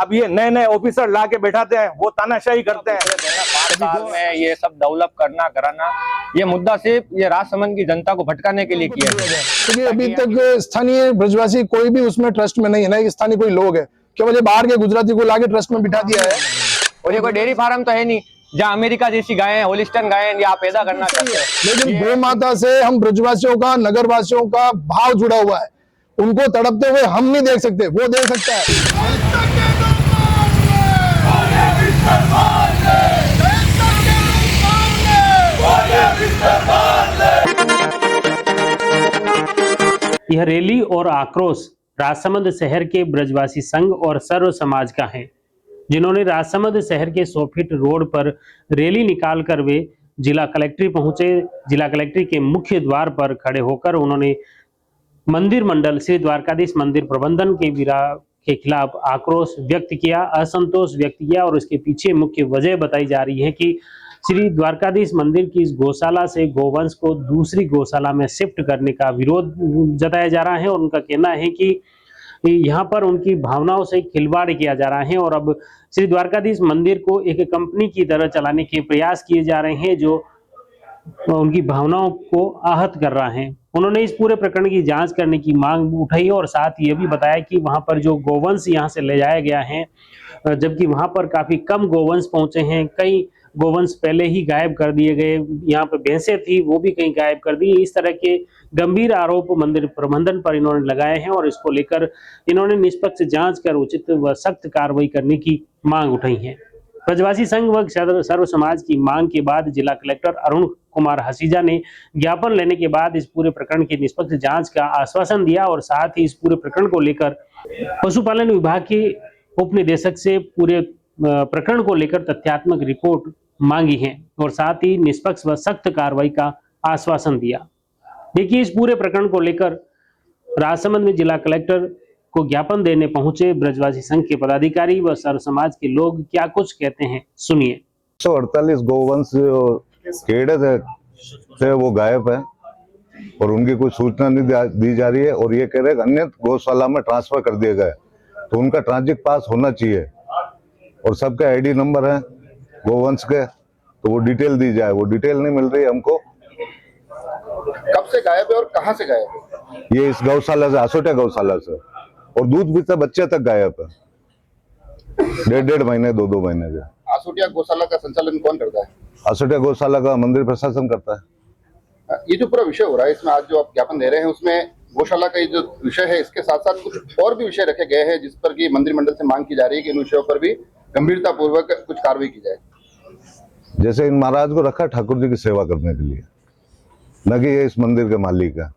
अब ये नए नए ऑफिसर ला के बैठाते हैं, वो तानाशाही करते हैं। 5 साल में ये सब डेवलप करना कराना, ये मुद्दा सिर्फ ये राजसमंद की जनता को भटकाने के लिए किया गया है। क्योंकि अभी तक स्थानीय ब्रजवासी कोई भी उसमें ट्रस्ट में नहीं है ना, स्थानीय कोई लोग है, केवल ये बाहर के गुजराती को लाके ट्रस्ट में बिठा दिया है। और ये कोई डेयरी फार्म तो है नहीं जहाँ अमेरिका जैसी गायें, होलिस्टन गायें या पैदा करना चाहते हैं। लेकिन गौ माता से हम ब्रजवासियों का, नगर वासियों का भाव जुड़ा हुआ है। उनको तड़पते हुए हम नहीं देख सकते, वो देख सकता है। यह रैली और आक्रोश राजसमंद शहर के ब्रजवासी संघ और सर्व समाज का है, जिन्होंने राजसमंद शहर के 100 फीट रोड पर रैली निकालकर वे जिला कलेक्ट्रेट पहुंचे। जिला कलेक्ट्रेट के मुख्य द्वार पर खड़े होकर उन्होंने मंदिर मंडल श्री द्वारकाधीश मंदिर प्रबंधन के खिलाफ आक्रोश व्यक्त किया, असंतोष व्यक्त किया। और इसके पीछे मुख्य वजह बताई जा रही है कि श्री द्वारकाधीश मंदिर की इस गौशाला से गोवंश को दूसरी गौशाला में शिफ्ट करने का विरोध जताया जा रहा है। और उनका कहना है कि यहाँ पर उनकी भावनाओं से खिलवाड़ किया जा रहा है और अब श्री द्वारकाधीश मंदिर को एक कंपनी की तरह चलाने के प्रयास किए जा रहे हैं, जो उनकी भावनाओं को आहत कर रहा है। उन्होंने इस पूरे प्रकरण की जांच करने की मांग उठाई और साथ ये भी बताया कि वहां पर जो गोवंश यहाँ से ले जाया गया है, जबकि वहां पर काफी कम गोवंश पहुंचे हैं, कई गोवंश पहले ही गायब कर दिए गए, यहाँ पे भैंसें थी वो भी कहीं गायब कर दी। इस तरह के गंभीर आरोप मंदिर प्रबंधन पर इन्होंने लगाए हैं और इसको लेकर इन्होंने निष्पक्ष जांच कर उचित व सख्त कार्रवाई करने की मांग उठाई है। ब्रजवासी संघ व सर्व समाज की मांग के बाद जिला कलेक्टर अरुण कुमार हसीजा ने ज्ञापन लेने के बाद इस पूरे प्रकरण की निष्पक्ष जांच का आश्वासन दिया और साथ ही इस पूरे प्रकरण को लेकर पशुपालन विभाग के उप निदेशक से पूरे प्रकरण को लेकर तथ्यात्मक रिपोर्ट मांगी है और साथ ही निष्पक्ष व सख्त कार्रवाई का आश्वासन दिया। देखिए, इस पूरे प्रकरण को लेकर राजसमंद में जिला कलेक्टर को ज्ञापन देने पहुंचे ब्रजवासी संघ के पदाधिकारी व सर्व समाज के लोग क्या कुछ कहते हैं, सुनिए। 148 गोवंश केड़े थे वो गायब है और उनकी कोई सूचना नहीं दी जा रही है और ये कह रहे हैं अन्य गौशाला में ट्रांसफर कर दिए गए, तो उनका ट्रांजिट पास होना चाहिए और सबके आईडी नंबर है गोवंश के, तो वो डिटेल दी जाए। वो डिटेल नहीं मिल रही है हमको। कब से गायब है और कहां से गायब है? ये इस गौशाला से, आसोटिया गौशाला से, और दूध भी बच्चे तक गायब है, 1.5 महीने 2 महीने के। आसोटिया गौशाला का संचालन कौन करता है? आसोटिया गौशाला का मंदिर प्रशासन करता है। ये जो पूरा विषय हो रहा है, इसमें आज जो आप ज्ञापन दे रहे हैं उसमें गौशाला का ये जो विषय है, इसके साथ साथ कुछ और भी विषय रखे गए हैं जिस पर कि मंदिर मंडल से मांग की जा रही है कि इन विषयों पर भी गंभीरता पूर्वक कुछ कार्रवाई की जाए। जैसे इन महाराज को रखा ठाकुर जी की सेवा करने के लिए, न कि ये इस मंदिर के मालिक है।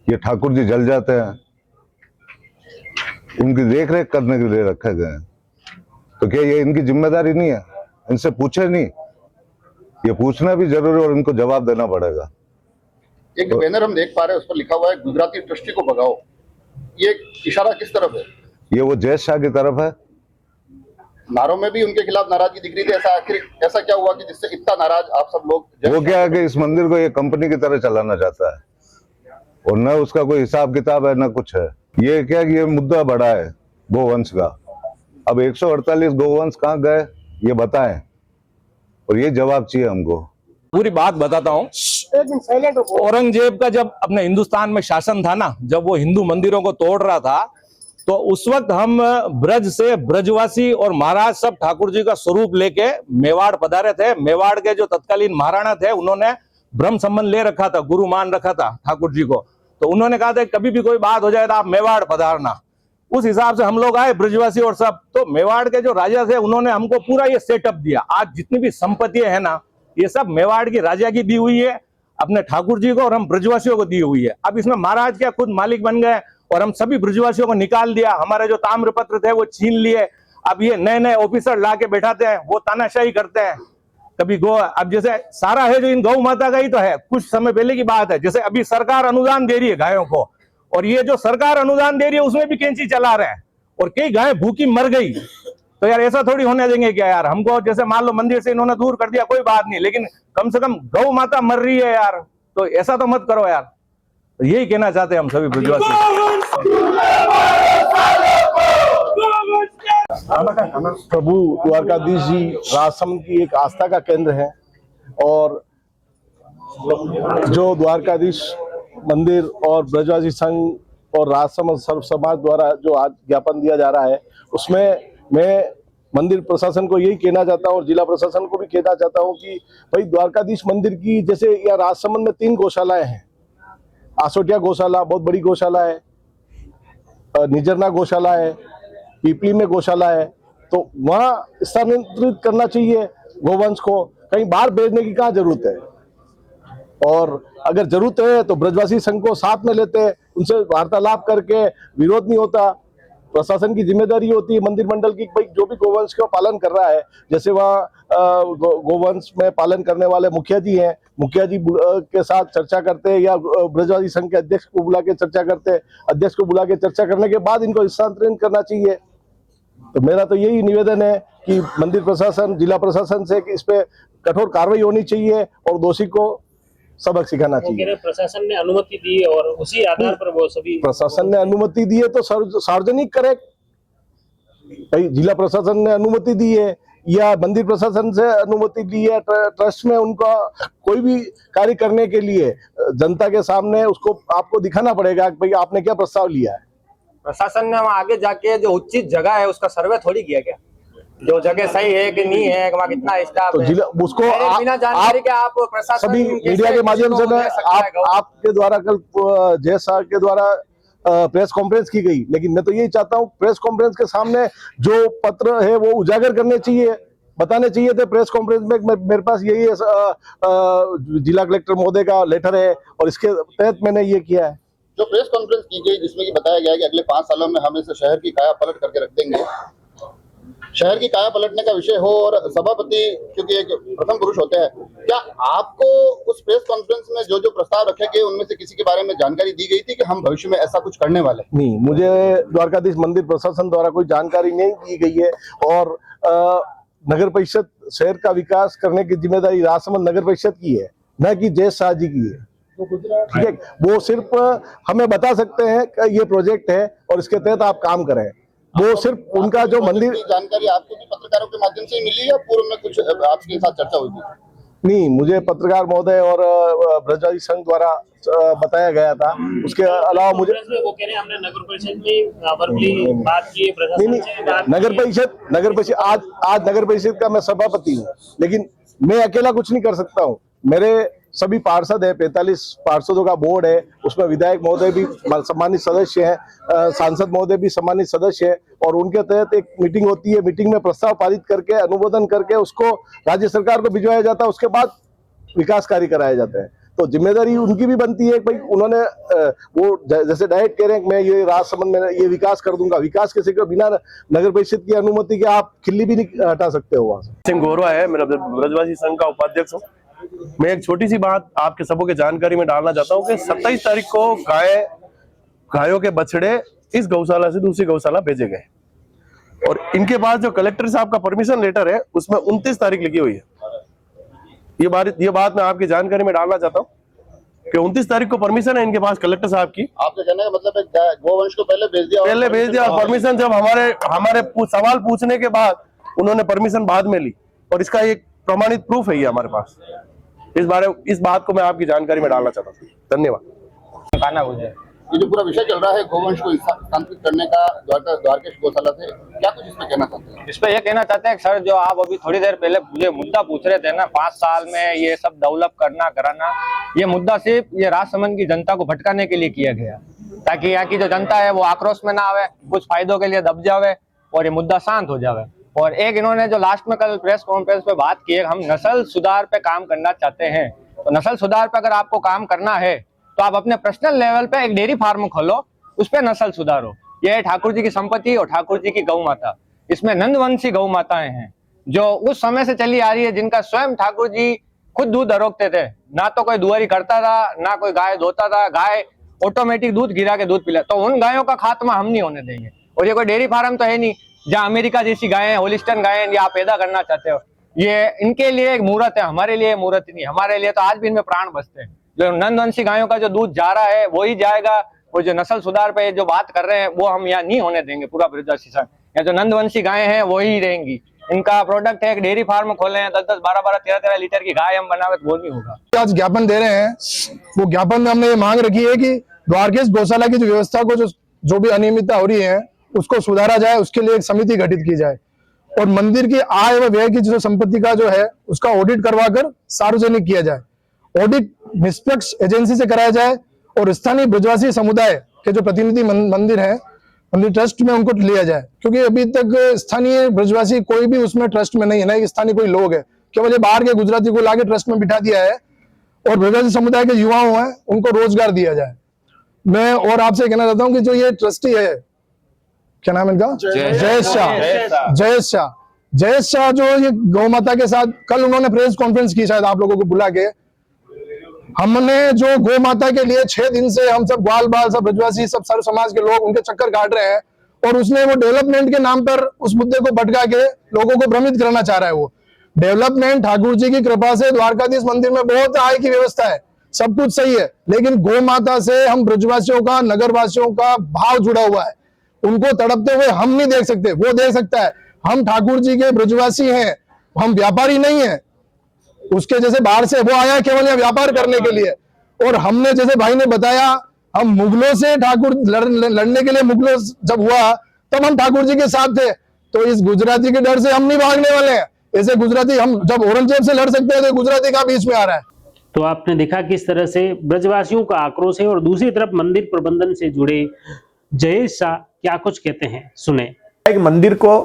ये ठाकुर जी जल जाते हैं, उनकी देख रेख करने के लिए रखे गए हैं, तो क्या ये इनकी जिम्मेदारी नहीं है? इनसे पूछे नहीं? ये पूछना भी जरूरी और इनको जवाब देना पड़ेगा। एक बैनर हम देख पा रहे हैं, उस पर लिखा हुआ है गुजराती ट्रस्टी को भगाओ। ये इशारा किस तरफ है? ये वो जय शाह की तरफ है। नारों में भी उनके खिलाफ नाराजगी दिख रही थी, ऐसा क्या हुआ कि जिससे इतना नाराज आप सब लोग? वो क्या है कि इस मंदिर को ये कंपनी की तरह चलाना चाहता है और न उसका कोई हिसाब किताब है न कुछ है। ये क्या कि ये मुद्दा बड़ा है गोवंश का। अब 148 गोवंश कहाँ गए ये बताएं और ये जवाब चाहिए हमको। पूरी बात बताता हूँ। औरंगजेब का जब अपने हिंदुस्तान में शासन था ना, जब वो हिंदू मंदिरों को तोड़ रहा था, तो उस वक्त हम ब्रज से ब्रजवासी और महाराज सब ठाकुर जी का स्वरूप लेके मेवाड़ पधारे थे। मेवाड़ के जो तत्कालीन महाराणा थे, उन्होंने ब्रह्म संबंध ले रखा था, गुरु मान रखा था ठाकुर जी को। तो उन्होंने कहा था कभी भी कोई बात हो जाए तो आप मेवाड़ पधारना। उस हिसाब से हम लोग आए, ब्रजवासी और सब। तो मेवाड़ के जो राजा थे उन्होंने हमको पूरा ये सेटअप दिया। आज जितनी भी संपत्ति है ना, ये सब मेवाड़ की राजा की दी हुई है, अपने ठाकुर जी को और हम ब्रजवासियों को दी हुई है। अब इसमें महाराज क्या खुद मालिक बन गए और हम सभी ब्रजवासियों को निकाल दिया। हमारे जो ताम्रपत्र थे वो छीन लिए। अब ये नए नए ऑफिसर ला के बैठाते हैं, वो तानाशाही करते हैं। कभी गौ, अब जैसे सारा है जो इन गौ माता का ही तो है। कुछ समय पहले की बात है, जैसे अभी सरकार अनुदान दे रही है गायों को, और ये जो सरकार अनुदान दे रही है उसमें भी कैंची चला रहे हैं और कई गायें भूखी मर गई। तो यार ऐसा थोड़ी होने देंगे क्या यार? हमको जैसे मान लो मंदिर से इन्होंने दूर कर दिया, कोई बात नहीं, लेकिन कम से कम गौ माता मर रही है यार, तो ऐसा तो मत करो यार। तो यही कहना चाहते हैं हम सभी ब्रजवासी। प्रभु द्वारकाधीश जी राजसमंद की एक आस्था का केंद्र है और जो द्वारकाधीश मंदिर और ब्रजवासी संघ और राजसमंद सर्व समाज द्वारा जो आज ज्ञापन दिया जा रहा है उसमें मैं मंदिर प्रशासन को यही कहना चाहता हूँ और जिला प्रशासन को भी कहना चाहता हूँ कि भाई द्वारकाधीश मंदिर की जैसे या राजसमंद में 3 गौशालाएं हैं। आसोटिया गौशाला बहुत बड़ी गौशाला है, निजरना गौशाला है, पीपली में गौशाला है, तो वहाँ स्थानांतरित करना चाहिए गोवंश को, कहीं बाहर भेजने की कहाँ जरूरत है। और अगर जरूरत है तो ब्रजवासी संघ को साथ में लेते हैं, उनसे वार्तालाप करके विरोध नहीं होता। प्रशासन की जिम्मेदारी होती है मंदिर मंडल की, भाई जो भी गोवंश का पालन कर रहा है, जैसे वहाँ गोवंश में पालन करने वाले मुखिया जी हैं, मुखिया जी के साथ चर्चा करते हैं या ब्रजवासी संघ के अध्यक्ष को बुला के चर्चा करते हैं, अध्यक्ष को बुला के चर्चा करने के बाद इनको स्थानांतरित करना चाहिए। तो मेरा तो यही निवेदन है कि मंदिर प्रशासन, जिला प्रशासन से कि इस पे कठोर कार्रवाई होनी चाहिए और दोषी को सबक सिखाना चाहिए। प्रशासन ने अनुमति दी और उसी आधार पर वो सभी प्रशासन ने अनुमति दी है तो सार्वजनिक करे। भाई जिला प्रशासन ने अनुमति दी है या मंदिर प्रशासन से अनुमति दी है, ट्रस्ट में उनका कोई भी कार्य करने के लिए जनता के सामने उसको आपको दिखाना पड़ेगा कि भाई आपने क्या प्रस्ताव लिया है। प्रशासन ने वहाँ आगे जाके जो उचित जगह है उसका सर्वे थोड़ी किया क्या, जो जगह सही है कि नहीं है, वहाँ कितना स्टाफ तो है, जिला उसको बिना जानकारी के आप प्रशासन सभी मीडिया के माध्यम से मैं आपके द्वारा कल जय शाह के द्वारा प्रेस कॉन्फ्रेंस की गई, लेकिन मैं तो यही चाहता हूँ प्रेस कॉन्फ्रेंस के सामने जो पत्र है वो उजागर करने चाहिए, बताने चाहिए थे प्रेस कॉन्फ्रेंस में। मेरे पास यही है, जिला कलेक्टर महोदय का लेटर है और इसके तहत मैंने ये किया है। जो प्रेस कॉन्फ्रेंस की गई जिसमें कि बताया गया है कि अगले 5 सालों में हम इस शहर की काया पलट करके रख देंगे, शहर की काया पलटने का विषय हो और सभापति क्योंकि एक प्रथम पुरुष होते हैं, क्या आपको उस प्रेस कॉन्फ्रेंस में जो जो प्रस्ताव रखे गए उनमें से किसी के बारे में जानकारी दी गई थी कि हम भविष्य में ऐसा कुछ करने वाले? नहीं, मुझे द्वारकाधीश मंदिर प्रशासन द्वारा कोई जानकारी नहीं दी गई है और नगर परिषद शहर का विकास करने की जिम्मेदारी राजसमंद नगर परिषद की है, न कि जय शाह जी की है। ठीक है, वो सिर्फ हमें बता सकते हैं कि ये प्रोजेक्ट है और इसके तहत आप काम करें, वो सिर्फ उनका जो मंदिर जानकारी आपको भी पत्रकारों के माध्यम से मिली या पूर्व में कुछ आपके साथ चर्चा हुई थी? नहीं, मुझे पत्रकार महोदय और ब्रजवासी संघ द्वारा बताया गया था, उसके अलावा मुझे वो कह रहे हैं हमने नगर परिषद में वर्बली बात की, प्रशासन से बात की। नगर परिषद आज नगर परिषद का मैं सभापति हूँ, लेकिन मैं अकेला कुछ नहीं कर सकता हूँ। मेरे सभी पार्षद है, 45 पार्षदों का बोर्ड है, उसमें विधायक महोदय भी सम्मानित सदस्य हैं, सांसद महोदय भी सम्मानित सदस्य है और उनके तहत एक मीटिंग होती है। मीटिंग में प्रस्ताव पारित करके अनुमोदन करके उसको राज्य सरकार को भिजवाया जाता है, उसके बाद विकास कार्य कराए जाते हैं। तो जिम्मेदारी उनकी भी बनती है, भाई उन्होंने वो जैसे डायरेक्ट कह रहे हैं कि मैं ये राजसमंद में ये विकास कर दूंगा, विकास किसी को बिना नगर परिषद की अनुमति के आप खिल्ली भी नहीं हटा सकते हो वहां से। सिंह गोरवा है, मेरा ब्रजवासी संघ का उपाध्यक्ष हूँ। मैं एक छोटी सी बात आपके सबों के जानकारी में डालना चाहता हूँ कि 27 तारीख को गायों के बछड़े इस गौशाला से दूसरी गौशाला भेजे गए और इनके पास जो कलेक्टर साहब का परमिशन लेटर है उसमें 29 तारीख लिखी हुई है। ये बात मैं आपकी जानकारी में डालना चाहता हूँ कि 29 तारीख को परमिशन है इनके पास कलेक्टर साहब की। आपके कहने का मतलब है गोवंश को पहले भेज दिया और परमिशन जब हमारे सवाल पूछने के बाद उन्होंने परमिशन बाद में ली और इसका एक प्रमाणित प्रूफ है ये हमारे पास। इस बात को मैं आपकी जानकारी में डालना चाहता हूँ। धन्यवाद। ये जो पूरा विषय चल रहा है गोवंश को स्थानांतरित करने का द्वारकेश गौशाला से, क्या कुछ इसमें कहना चाहते हैं? इस पे ये कहना चाहते हैं सर, जो आप अभी थोड़ी देर पहले मुझे मुद्दा पूछ रहे थे ना, 5 साल में ये सब डेवलप करना कराना, ये मुद्दा सिर्फ ये राजसमंद की जनता को भटकाने के लिए किया गया, ताकि यहाँ की जो जनता है वो आक्रोश में ना आवे, कुछ फायदों के लिए दब जावे और ये मुद्दा शांत हो जावे। और एक इन्होंने जो लास्ट में कल प्रेस कॉन्फ्रेंस पे बात की है, हम नस्ल सुधार पे काम करना चाहते हैं। तो नस्ल सुधार पे अगर आपको काम करना है तो आप अपने पर्सनल लेवल पे एक डेयरी फार्म खोलो, उस पे नस्ल सुधारो। ये है ठाकुर जी की संपत्ति और ठाकुर जी की गौ माता, इसमें नंदवंशी गौ माताएं हैं जो उस समय से चली आ रही है, जिनका स्वयं ठाकुर जी खुद दूध अरोगते थे, ना तो कोई दुआरी करता था, ना कोई गाय धोता था, गाय ऑटोमेटिक दूध गिरा के दूध पिला। तो उन गायों का खात्मा हम नहीं होने देंगे। और ये कोई डेयरी फार्म तो है नहीं जहाँ अमेरिका जैसी गायें, होलिस्टन गायें या आप पैदा करना चाहते हो। ये इनके लिए एक मूर्त है, हमारे लिए मूर्त नहीं। हमारे लिए तो आज भी इनमें प्राण बसते हैं। जो नंदवंशी गायों का जो दूध जा रहा है वही जाएगा, और जो नस्ल सुधार पे जो बात कर रहे हैं वो हम यहाँ नहीं होने देंगे। पूरा ब्रजवासी संघ या जो नंदवंशी गायें हैं वही रहेंगी। इनका प्रोडक्ट है, एक डेयरी फार्म खोले हैं, 10-10, 12-12, 13-13 लीटर की गाय हम बनावे तो वो नहीं होगा। आज ज्ञापन दे रहे हैं, वो ज्ञापन में हमने ये मांग रखी है कि द्वारकेश गौशाला की जो व्यवस्था को जो भी अनियमितता हो रही है उसको सुधारा जाए, उसके लिए एक समिति गठित की जाए और मंदिर की आय व व्यय की जो संपत्ति का जो है उसका ऑडिट करवाकर सार्वजनिक किया जाए। ऑडिट निष्पक्ष एजेंसी से कराया जाए और स्थानीय ब्रजवासी समुदाय के जो प्रतिनिधि मंदिर है, मंदिर ट्रस्ट में उनको लिया जाए, क्योंकि अभी तक स्थानीय ब्रजवासी कोई भी उसमें ट्रस्ट में नहीं है, ना स्थानीय कोई लोग है, केवल ये बाहर के गुजराती को लाके ट्रस्ट में बिठा दिया है और ब्रजवासी समुदाय के युवाओं हैं उनको रोजगार दिया जाए। मैं और आपसे कहना चाहता हूं कि जो ये ट्रस्टी है, क्या नाम है इनका, जयेश शाह, जो ये गौ माता के साथ कल उन्होंने प्रेस कॉन्फ्रेंस की, शायद आप लोगों को बुला के, हमने जो गौ माता के लिए 6 दिन से हम सब ग्वाल बाल सब ब्रजवासी सब सर्व समाज के लोग उनके चक्कर काट रहे हैं और उसने वो डेवलपमेंट के नाम पर उस मुद्दे को भटका के लोगों को भ्रमित करना चाह रहा है। वो डेवलपमेंट ठाकुर जी की कृपा से द्वारकाधीश मंदिर में बहुत आय की व्यवस्था है, सब कुछ सही है, लेकिन गौ माता से हम ब्रजवासियों का, नगर वासियों का भाव जुड़ा हुआ है। उनको तड़पते हुए हम नहीं देख सकते, वो देख सकता है। हम ठाकुर जी के ब्रजवासी हैं, हम व्यापारी नहीं है। उसके जैसे बाहर से वो आया केवल यहाँ व्यापार करने के लिए, और हमने जैसे भाई ने बताया, हम मुगलों से ठाकुर लड़ने के लिए मुगलों जब हुआ तब हम ठाकुर जी के साथ थे, तो इस गुजराती के डर से हम नहीं भागने वाले हैं। ऐसे गुजराती हम जब औरंगजेब से लड़ सकते हैं तो गुजराती का बीच में आ रहा है। तो आपने देखा किस तरह से ब्रजवासियों का आक्रोश है और दूसरी तरफ मंदिर प्रबंधन से जुड़े जयेश शाह क्या कुछ कहते हैं, सुने। एक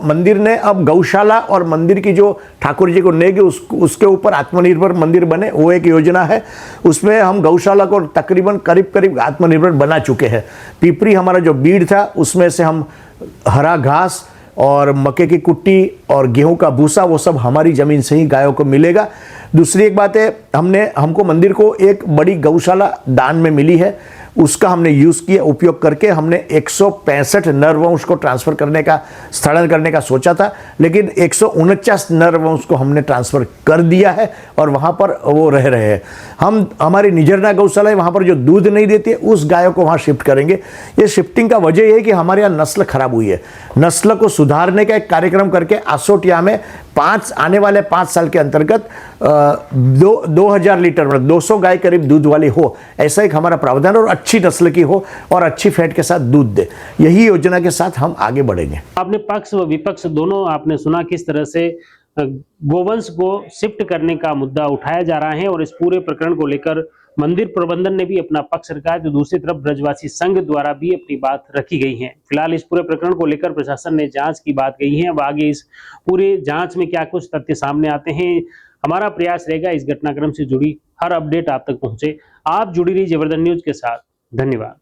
मंदिर ने अब गौशाला और मंदिर की जो ठाकुर जी को नेगी उसके ऊपर आत्मनिर्भर मंदिर बने, वो एक योजना है। उसमें हम गौशाला को तकरीबन करीब आत्मनिर्भर बना चुके हैं। पिपरी हमारा जो बीड़ था उसमें से हम हरा घास और मक्के की कुट्टी और गेहूं का भूसा वो सब हमारी जमीन से ही गायों को मिलेगा। दूसरी एक बात है, हमको मंदिर को एक बड़ी गौशाला दान में मिली है, उसका हमने यूज़ किया, उपयोग करके हमने 165 नरवंश को ट्रांसफ़र करने का, स्थलांतरण करने का सोचा था, लेकिन 149 नरवंश को हमने ट्रांसफ़र कर दिया है और वहाँ पर वो रह रहे हैं। हम हमारी निजरना गौशाला है, वहाँ पर जो दूध नहीं देती है उस गायों को वहाँ शिफ्ट करेंगे। ये शिफ्टिंग का वजह ये है कि हमारे यहाँ नस्ल खराब हुई है। नस्ल को सुधारने का एक कार्यक्रम करके आसोटिया में आने वाले 5 साल के अंतर्गत 2000 लीटर मतलब 200 गाय करीब दूध वाली हो, ऐसा एक हमारा प्रावधान, और अच्छी नस्ल की हो और अच्छी फैट के साथ दूध दे। यही योजना के साथ हम आगे बढ़ेंगे। आपने पक्ष व विपक्ष दोनों आपने सुना किस तरह से गोवंश को शिफ्ट करने का मुद्दा उठाया जा रहा है और इस पूरे प्रकरण को लेकर मंदिर प्रबंधन ने भी अपना पक्ष रखा है, तो दूसरी तरफ ब्रजवासी संघ द्वारा भी अपनी बात रखी गई है। फिलहाल इस पूरे प्रकरण को लेकर प्रशासन ने जांच की बात कही है। अब आगे इस पूरे जांच में क्या कुछ तथ्य सामने आते हैं, हमारा प्रयास रहेगा इस घटनाक्रम से जुड़ी हर अपडेट आप तक पहुंचे। आप जुड़ी रही जबरदस्त न्यूज के साथ। धन्यवाद।